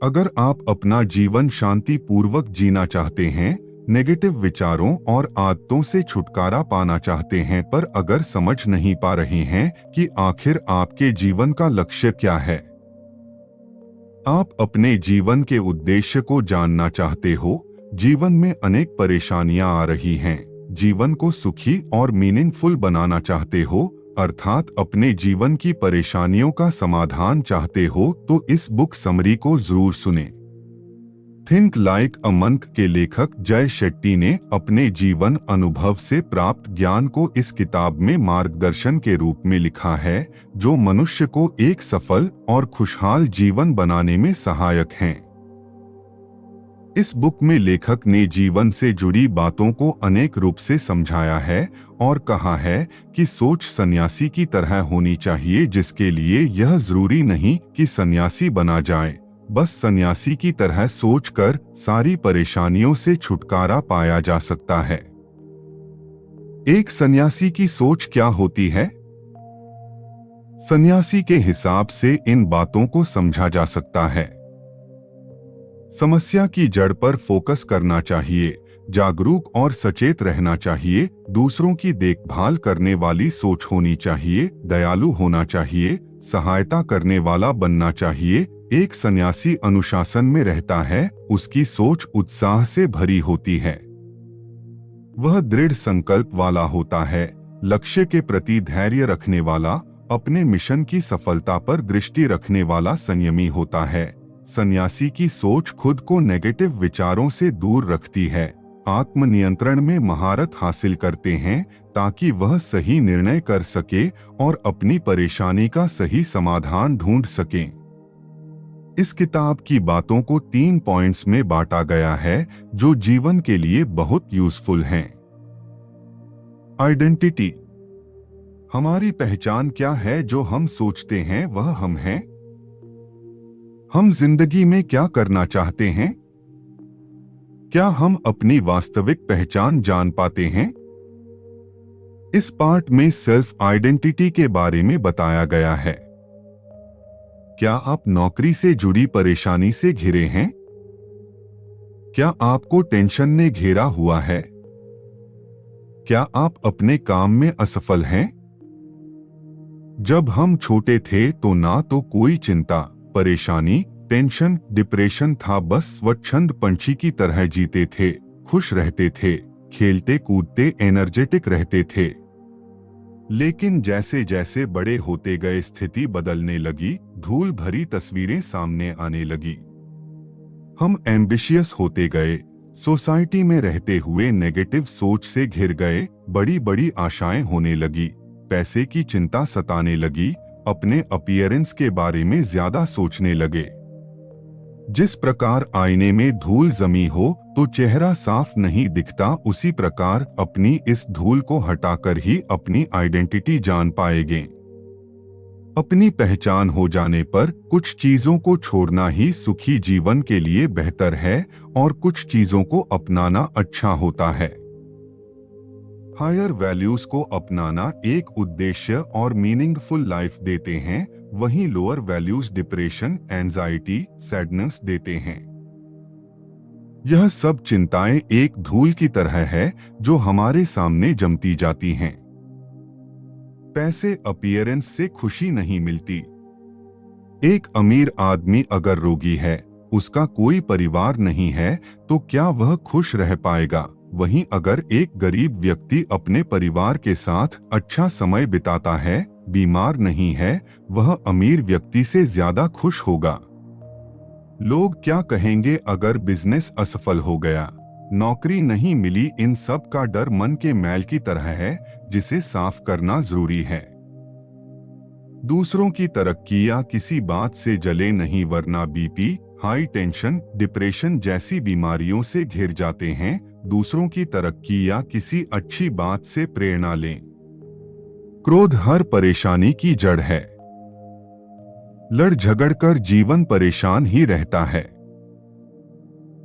अगर आप अपना जीवन शांतिपूर्वक जीना चाहते हैं, नेगेटिव विचारों और आदतों से छुटकारा पाना चाहते हैं, पर अगर समझ नहीं पा रहे हैं कि आखिर आपके जीवन का लक्ष्य क्या है, आप अपने जीवन के उद्देश्य को जानना चाहते हो, जीवन में अनेक परेशानियां आ रही हैं, जीवन को सुखी और मीनिंगफुल बनाना चाहते हो, अर्थात अपने जीवन की परेशानियों का समाधान चाहते हो, तो इस बुक समरी को जरूर सुने। थिंक लाइक अ मंक के लेखक जय शेट्टी ने अपने जीवन अनुभव से प्राप्त ज्ञान को इस किताब में मार्गदर्शन के रूप में लिखा है, जो मनुष्य को एक सफल और खुशहाल जीवन बनाने में सहायक हैं। इस बुक में लेखक ने जीवन से जुड़ी बातों को अनेक रूप से समझाया है और कहा है कि सोच सन्यासी की तरह होनी चाहिए, जिसके लिए यह जरूरी नहीं कि सन्यासी बना जाए, बस सन्यासी की तरह सोचकर सारी परेशानियों से छुटकारा पाया जा सकता है। एक सन्यासी की सोच क्या होती है? सन्यासी के हिसाब से इन बातों को समझा जा सकता है। समस्या की जड़ पर फोकस करना चाहिए, जागरूक और सचेत रहना चाहिए, दूसरों की देखभाल करने वाली सोच होनी चाहिए, दयालु होना चाहिए, सहायता करने वाला बनना चाहिए। एक सन्यासी अनुशासन में रहता है, उसकी सोच उत्साह से भरी होती है, वह दृढ़ संकल्प वाला होता है, लक्ष्य के प्रति धैर्य रखने वाला, अपने मिशन की सफलता पर दृष्टि रखने वाला संयमी होता है। सन्यासी की सोच खुद को नेगेटिव विचारों से दूर रखती है, आत्मनियंत्रण में महारत हासिल करते हैं ताकि वह सही निर्णय कर सके और अपनी परेशानी का सही समाधान ढूंढ सकें। इस किताब की बातों को 3 पॉइंट्स में बांटा गया है, जो जीवन के लिए बहुत यूजफुल हैं। आइडेंटिटी, हमारी पहचान क्या है? जो हम सोचते हैं वह हम हैं। हम जिंदगी में क्या करना चाहते हैं? क्या हम अपनी वास्तविक पहचान जान पाते हैं? इस पार्ट में सेल्फ आइडेंटिटी के बारे में बताया गया है। क्या आप नौकरी से जुड़ी परेशानी से घिरे हैं? क्या आपको टेंशन ने घेरा हुआ है? क्या आप अपने काम में असफल हैं? जब हम छोटे थे तो ना तो कोई चिंता, परेशानी, टेंशन, डिप्रेशन था, बस स्वच्छंद पंछी की तरह जीते थे, खुश रहते थे, खेलते कूदते एनर्जेटिक रहते थे। लेकिन जैसे जैसे बड़े होते गए स्थिति बदलने लगी, धूल भरी तस्वीरें सामने आने लगी। हम एम्बिशियस होते गए, सोसाइटी में रहते हुए नेगेटिव सोच से घिर गए, बड़ी बड़ी आशाएं होने लगी, पैसे की चिंता सताने लगी, अपने अपीयरेंस के बारे में ज्यादा सोचने लगे। जिस प्रकार आईने में धूल जमी हो तो चेहरा साफ नहीं दिखता, उसी प्रकार अपनी इस धूल को हटाकर ही अपनी आइडेंटिटी जान पाएंगे। अपनी पहचान हो जाने पर कुछ चीजों को छोड़ना ही सुखी जीवन के लिए बेहतर है और कुछ चीजों को अपनाना अच्छा होता है। हायर वैल्यूज को अपनाना एक उद्देश्य और मीनिंगफुल लाइफ देते हैं, वहीं lower values depression, anxiety, sadness देते हैं। यह सब चिंताएं एक धूल की तरह है जो हमारे सामने जमती जाती हैं। पैसे, अपीयरेंस से खुशी नहीं मिलती। एक अमीर आदमी अगर रोगी है, उसका कोई परिवार नहीं है, तो क्या वह खुश रह पाएगा? वहीं अगर एक गरीब व्यक्ति अपने परिवार के साथ अच्छा समय बिताता है, बीमार नहीं है, वह अमीर व्यक्ति से ज्यादा खुश होगा। लोग क्या कहेंगे अगर बिजनेस असफल हो गया, नौकरी नहीं मिली, इन सब का डर मन के मैल की तरह है जिसे साफ करना जरूरी है। दूसरों की तरक्की या किसी बात से जले नहीं, वरना बीपी, हाई टेंशन, डिप्रेशन जैसी बीमारियों से घिर जाते हैं। दूसरों की तरक्की या किसी अच्छी बात से प्रेरणा लें। क्रोध हर परेशानी की जड़ है। लड़ झगड़कर जीवन परेशान ही रहता है।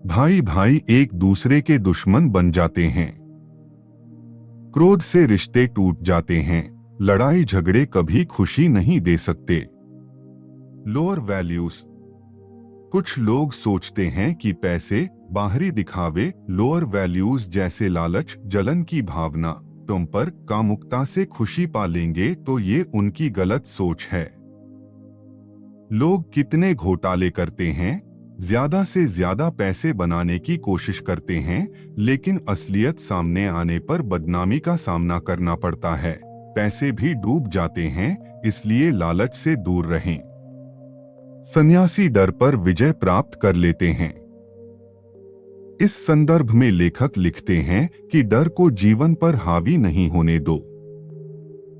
भाई भाई एक दूसरे के दुश्मन बन जाते हैं। क्रोध से रिश्ते टूट जाते हैं। लड़ाई झगड़े कभी खुशी नहीं दे सकते। लोअर वैल्यूज, कुछ लोग सोचते हैं कि पैसे, बाहरी दिखावे, लोअर वैल्यूज जैसे लालच, जलन की भावना, तुम पर कामुकता से खुशी पा लेंगे, तो ये उनकी गलत सोच है। लोग कितने घोटाले करते हैं, ज्यादा से ज्यादा पैसे बनाने की कोशिश करते हैं, लेकिन असलियत सामने आने पर बदनामी का सामना करना पड़ता है। पैसे भी डूब जाते हैं, इसलिए लालच से दूर रहें। सन्यासी डर पर विजय प्राप्त कर लेते हैं। इस संदर्भ में लेखक लिखते हैं कि डर को जीवन पर हावी नहीं होने दो।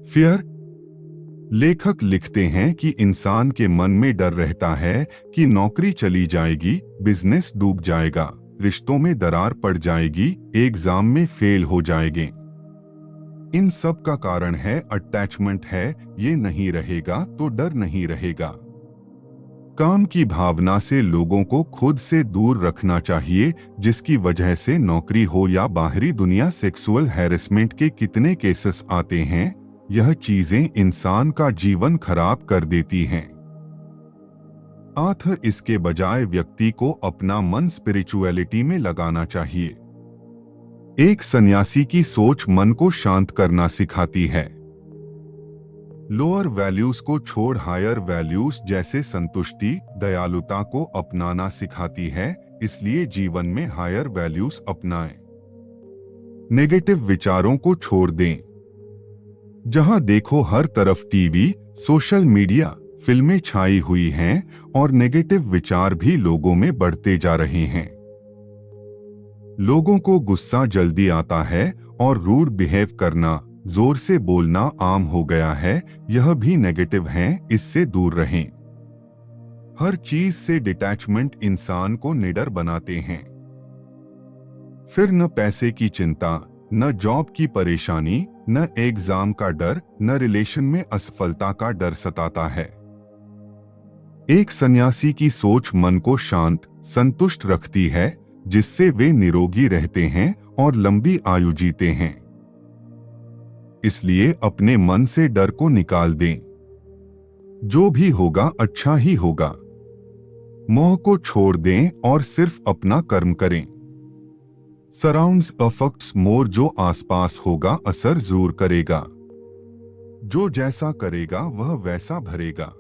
फियर। लेखक लिखते हैं कि इंसान के मन में डर रहता है कि नौकरी चली जाएगी, बिजनेस डूब जाएगा, रिश्तों में दरार पड़ जाएगी, एग्जाम में फेल हो जाएंगे। इन सब का कारण है अटैचमेंट है। ये नहीं रहेगा तो डर नहीं रहेगा। काम की भावना से लोगों को खुद से दूर रखना चाहिए, जिसकी वजह से नौकरी हो या बाहरी दुनिया, सेक्सुअल हैरेसमेंट के कितने केसेस आते हैं। यह चीजें इंसान का जीवन खराब कर देती हैं। इसके बजाय व्यक्ति को अपना मन स्पिरिचुअलिटी में लगाना चाहिए। एक सन्यासी की सोच मन को शांत करना सिखाती है। लोअर वैल्यूज को छोड़ हायर वैल्यूज जैसे संतुष्टि, दयालुता को अपनाना सिखाती है, इसलिए जीवन में हायर वैल्यूज अपनाएं। नेगेटिव विचारों को छोड़ दें। जहां देखो हर तरफ टीवी, सोशल मीडिया, फिल्में छाई हुई हैं और नेगेटिव विचार भी लोगों में बढ़ते जा रहे हैं। लोगों को गुस्सा जल्दी आता है और रूड बिहेव करना, जोर से बोलना आम हो गया है। यह भी नेगेटिव है, इससे दूर रहें। हर चीज से डिटैचमेंट इंसान को निडर बनाते हैं। फिर न पैसे की चिंता, न जॉब की परेशानी, न एग्जाम का डर, न रिलेशन में असफलता का डर सताता है। एक सन्यासी की सोच मन को शांत, संतुष्ट रखती है, जिससे वे निरोगी रहते हैं और लंबी आयु जीते हैं। इसलिए अपने मन से डर को निकाल दें। जो भी होगा अच्छा ही होगा। मोह को छोड़ दें और सिर्फ अपना कर्म करें। सराउंड्स अफेक्ट्स मोर, जो आसपास होगा असर जरूर करेगा। जो जैसा करेगा वह वैसा भरेगा।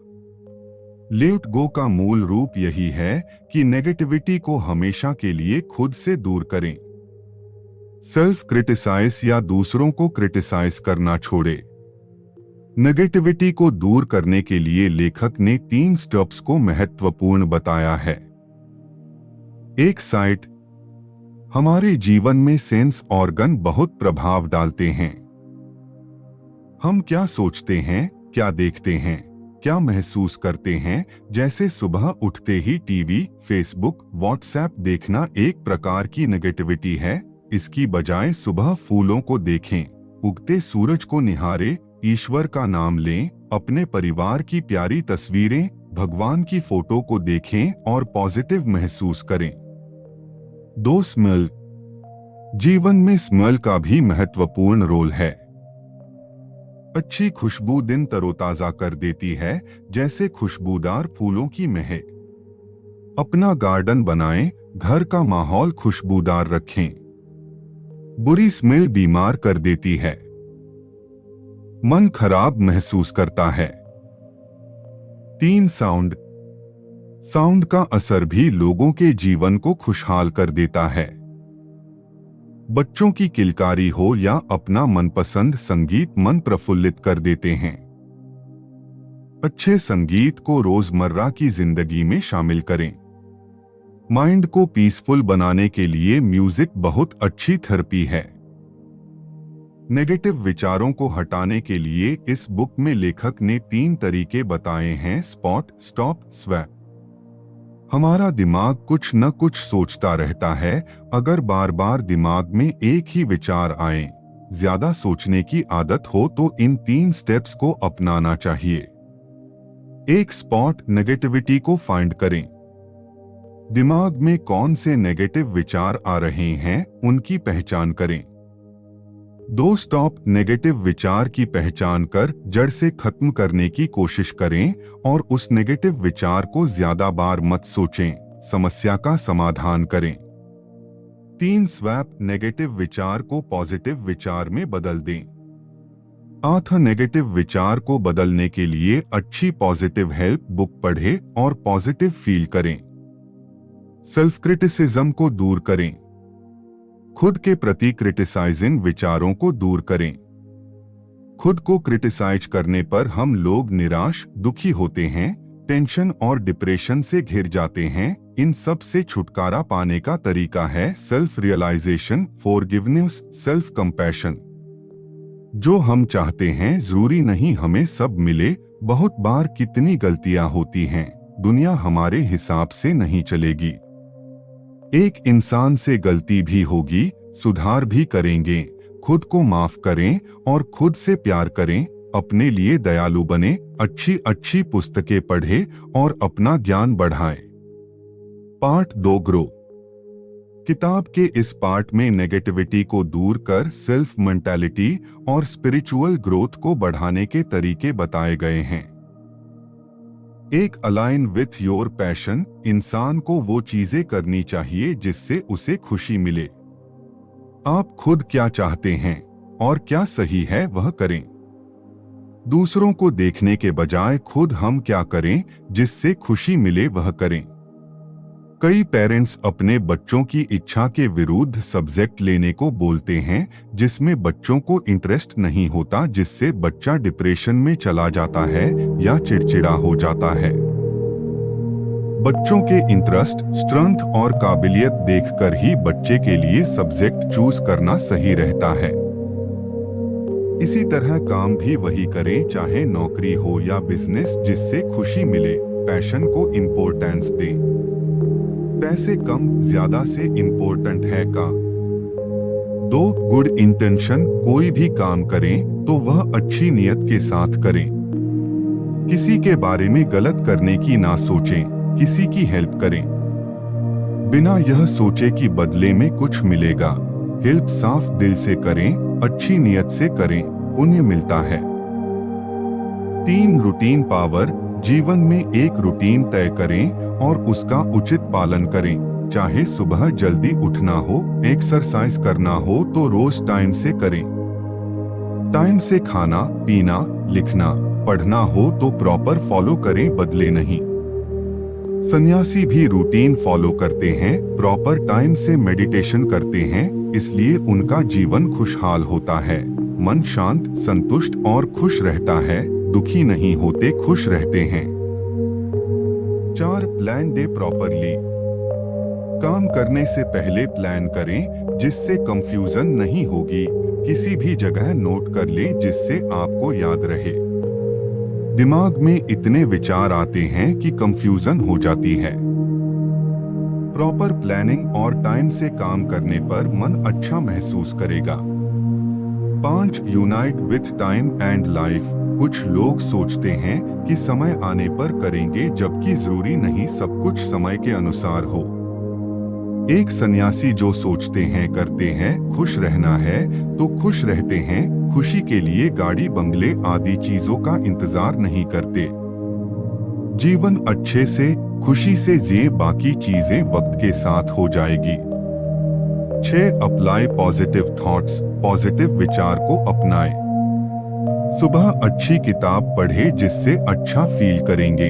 लेट गो का मूल रूप यही है कि नेगेटिविटी को हमेशा के लिए खुद से दूर करें। सेल्फ क्रिटिसाइज या दूसरों को क्रिटिसाइज करना छोड़े। नेगेटिविटी को दूर करने के लिए लेखक ने 3 स्टेप्स को महत्वपूर्ण बताया है। एक साइट। हमारे जीवन में सेंस ऑर्गन बहुत प्रभाव डालते हैं। हम क्या सोचते हैं, क्या देखते हैं, क्या महसूस करते हैं। जैसे सुबह उठते ही टीवी, फेसबुक, व्हाट्सएप देखना एक प्रकार की नेगेटिविटी है। इसकी बजाय सुबह फूलों को देखें, उगते सूरज को निहारें, ईश्वर का नाम लें, अपने परिवार की प्यारी तस्वीरें, भगवान की फोटो को देखें और पॉजिटिव महसूस करें। 2 स्मेल। जीवन में स्मेल का भी महत्वपूर्ण रोल है। अच्छी खुशबू दिन तरोताजा कर देती है, जैसे खुशबूदार फूलों की महक। अपना गार्डन बनाएं, घर का माहौल खुशबूदार रखें। बुरी स्मेल बीमार कर देती है, मन खराब महसूस करता है। 3 साउंड। साउंड का असर भी लोगों के जीवन को खुशहाल कर देता है। बच्चों की किलकारी हो या अपना मनपसंद संगीत मन प्रफुल्लित कर देते हैं। अच्छे संगीत को रोजमर्रा की जिंदगी में शामिल करें। माइंड को पीसफुल बनाने के लिए म्यूजिक बहुत अच्छी थेरेपी है। नेगेटिव विचारों को हटाने के लिए इस बुक में लेखक ने 3 तरीके बताए हैं। Spot, stop, swap. हमारा दिमाग कुछ न कुछ सोचता रहता है। अगर बार बार दिमाग में एक ही विचार आए, ज्यादा सोचने की आदत हो, तो इन 3 स्टेप्स को अपनाना चाहिए। एक स्पॉट, नेगेटिविटी को फाइंड करें। दिमाग में कौन से नेगेटिव विचार आ रहे हैं, उनकी पहचान करें। दो स्टॉप नेगेटिव विचार की पहचान कर जड़ से खत्म करने की कोशिश करें और उस नेगेटिव विचार को ज्यादा बार मत सोचें, समस्या का समाधान करें। 3 स्वैप नेगेटिव विचार को पॉजिटिव विचार में बदल दें। 8 नेगेटिव विचार को बदलने के लिए अच्छी पॉजिटिव हेल्प बुक पढ़ें और पॉजिटिव फील करें। सेल्फ क्रिटिसिज्म को दूर करें। खुद के प्रति क्रिटिसाइजिंग विचारों को दूर करें। खुद को क्रिटिसाइज करने पर हम लोग निराश, दुखी होते हैं, टेंशन और डिप्रेशन से घिर जाते हैं। इन सब से छुटकारा पाने का तरीका है self realisation, forgiveness, self compassion. जो हम चाहते हैं जरूरी नहीं हमें सब मिले। बहुत बार कितनी गलतियां होती हैं, दुनिया हमारे हिसाब से नहीं चलेगी। एक इंसान से गलती भी होगी, सुधार भी करेंगे। खुद को माफ करें और खुद से प्यार करें। अपने लिए दयालु बने, अच्छी पुस्तकें पढ़ें और अपना ज्ञान बढ़ाएं। Part 2 grow. किताब के इस पार्ट में नेगेटिविटी को दूर कर सेल्फ मेंटालिटी और स्पिरिचुअल ग्रोथ को बढ़ाने के तरीके बताए गए हैं। एक अलाइन विथ योर पैशन, इंसान को वो चीजें करनी चाहिए जिससे उसे खुशी मिले। आप खुद क्या चाहते हैं और क्या सही है वह करें। दूसरों को देखने के बजाय खुद हम क्या करें जिससे खुशी मिले वह करें। कई पेरेंट्स अपने बच्चों की इच्छा के विरुद्ध सब्जेक्ट लेने को बोलते हैं जिसमें बच्चों को इंटरेस्ट नहीं होता, जिससे बच्चा डिप्रेशन में चला जाता है या चिड़चिड़ा हो जाता है। बच्चों के इंटरेस्ट, स्ट्रेंथ और काबिलियत देखकर ही बच्चे के लिए सब्जेक्ट चूज करना सही रहता है। इसी तरह काम भी वही करें, चाहे नौकरी हो या बिजनेस, जिससे खुशी मिले। पैशन को इम्पोर्टेंस दें। पैसे कम ज्यादा से इम्पोर्टेंट है का। 2 गुड इंटेंशन, कोई भी काम करें तो वह अच्छी नियत के साथ करें। किसी के बारे में गलत करने की ना सोचें, किसी की हेल्प करें बिना यह सोचे कि बदले में कुछ मिलेगा। हेल्प साफ दिल से करें, अच्छी नियत से करें, पुण्य मिलता है। 3 रूटीन पावर, जीवन में एक रूटीन तय करें और उसका उचित पालन करें। चाहे सुबह जल्दी उठना हो, एक्सरसाइज करना हो तो रोज टाइम से करें। टाइम से खाना, पीना, लिखना, पढ़ना हो तो प्रॉपर फॉलो करें, बदले नहीं। सन्यासी भी रूटीन फॉलो करते हैं, प्रॉपर टाइम से मेडिटेशन करते हैं, इसलिए उनका जीवन खुशहाल होता है। मन शांत, संतुष्ट और खुश रहता है, दुखी नहीं होते, खुश रहते हैं। 4 प्लान डे प्रॉपरली, काम करने से पहले प्लान करें जिससे कंफ्यूजन नहीं होगी। किसी भी जगह नोट कर लें जिससे आपको याद रहे। दिमाग में इतने विचार आते हैं कि कंफ्यूजन हो जाती है। प्रॉपर प्लानिंग और टाइम से काम करने पर मन अच्छा महसूस करेगा। 5 unite with time and life, कुछ लोग सोचते हैं कि समय आने पर करेंगे, जबकि जरूरी नहीं सब कुछ समय के अनुसार हो। एक सन्यासी जो सोचते हैं करते हैं, खुश रहना है तो खुश रहते हैं, खुशी के लिए गाड़ी, बंगले आदि चीजों का इंतजार नहीं करते। जीवन अच्छे से, खुशी से जिए, बाकी चीजें वक्त के साथ हो जाएगी। 6 अप्लाई पॉजिटिव थॉट्स, पॉजिटिव विचार को अपनाएं। सुबह अच्छी किताब पढ़े जिससे अच्छा फील करेंगे।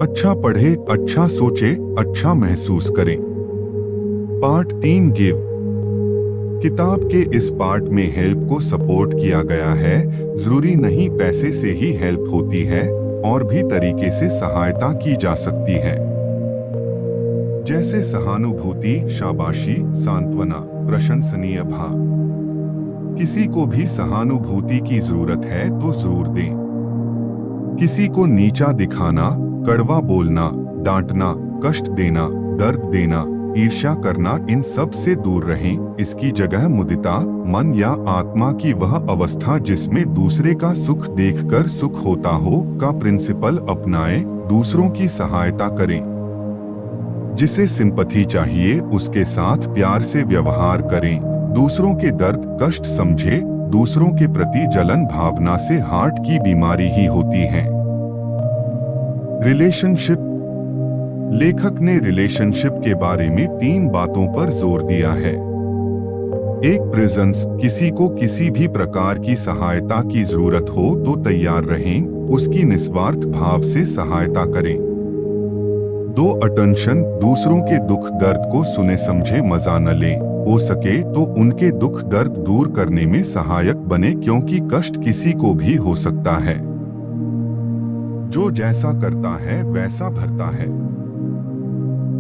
अच्छा पढ़े, अच्छा सोचे, अच्छा महसूस करें। Part 3 give. किताब के इस पार्ट में हेल्प को सपोर्ट किया गया है। जरूरी नहीं पैसे से ही हेल्प होती है, और भी तरीके से सहायता की जा सकती है, जैसे सहानुभूति, शाबाशी, सांत्वना, प्रशंसनीय भाव। किसी को भी सहानुभूति की जरूरत है तो जरूर दें। किसी को नीचा दिखाना, कड़वा बोलना, डांटना, कष्ट देना, दर्द देना, ईर्ष्या करना, इन सब से दूर रहें। इसकी जगह मुदिता, मन या आत्मा की वह अवस्था जिसमें दूसरे का सुख देखकर सुख होता हो, का प्रिंसिपल अपनाएं। दूसरों की सहायता करें। जिसे सिंपैथी चाहिए उसके साथ प्यार से व्यवहार करें। दूसरों के दर्द कष्ट समझे। दूसरों के प्रति जलन भावना से हार्ट की बीमारी ही होती है। रिलेशनशिप। लेखक ने रिलेशनशिप के बारे में 3 बातों पर जोर दिया है। एक, प्रेजेंस, किसी को किसी भी प्रकार की सहायता की जरूरत हो तो तैयार रहें, उसकी निस्वार्थ भाव से सहायता करें। 2, अटेंशन, दूसरों के दुख दर्द को सुने समझे मजा न लें, हो सके तो उनके दुख दर्द दूर करने में सहायक बने, क्योंकि कष्ट किसी को भी हो सकता है। जो जैसा करता है वैसा भरता है।